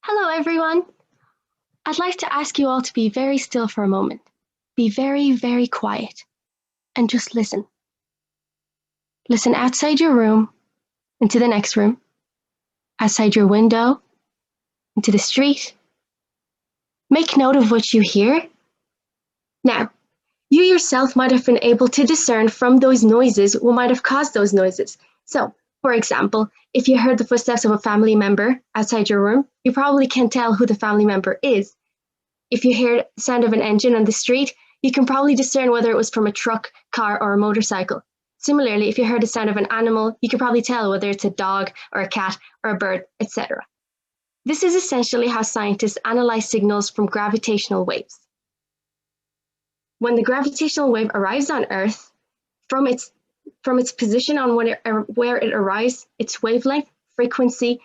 Hello, everyone. I'd like to ask you all to be very still for a moment. Be very, very quiet and just listen. Listen outside your room, into the next room, outside your window, into the street. Make note of what you hear. Now, you yourself might have been able to discern from those noises what might have caused those noises. So, for example, if you heard the footsteps of a family member outside your room, you probably can tell who the family member is. If you hear the sound of an engine on the street, you can probably discern whether it was from a truck, car, or a motorcycle. Similarly, if you heard the sound of an animal, you can probably tell whether it's a dog or a cat or a bird, etc. This is essentially how scientists analyze signals from gravitational waves. When the gravitational wave arrives on Earth, from its position on where it arrives, its wavelength, frequency,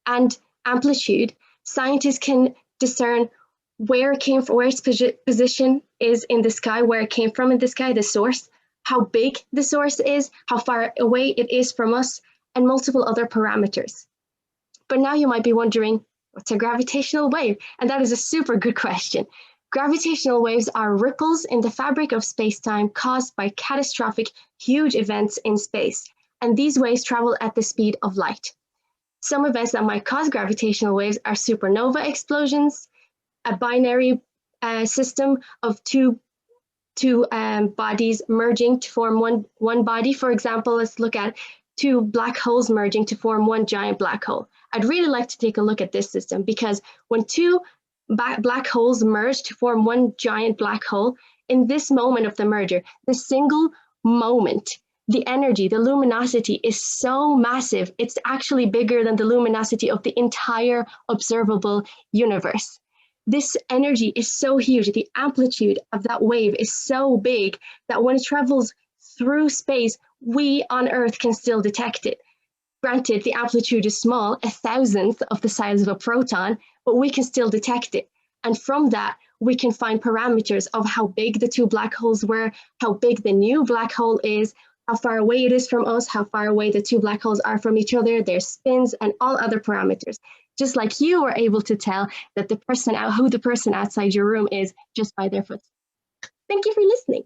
and amplitude, scientists can discern where it came from, where its position is in the sky, where it came from in the sky, the source, how big the source is, how far away it is from us, and multiple other parameters. But now you might be wondering, what's a gravitational wave? And that is a super good question. Gravitational waves are ripples in the fabric of space-time caused by catastrophic, huge events in space, and these waves travel at the speed of light. Some events that might cause gravitational waves are supernova explosions, a binary system of two bodies merging to form one body. For example, let's look at two black holes merging to form one giant black hole. I'd really like to take a look at this system because when two black holes merge to form one giant black hole, in this moment of the merger, the single moment, the energy, the luminosity is so massive, it's actually bigger than the luminosity of the entire observable universe. This energy is so huge, the amplitude of that wave is so big that when it travels through space, we on Earth can still detect it. Granted, the amplitude is small, 1,000th of the size of a proton, but we can still detect it. And from that, we can find parameters of how big the two black holes were, how big the new black hole is, how far away it is from us, how far away the two black holes are from each other, their spins, and all other parameters. Just like you were able to tell that who the person outside your room is just by their footsteps. Thank you for listening.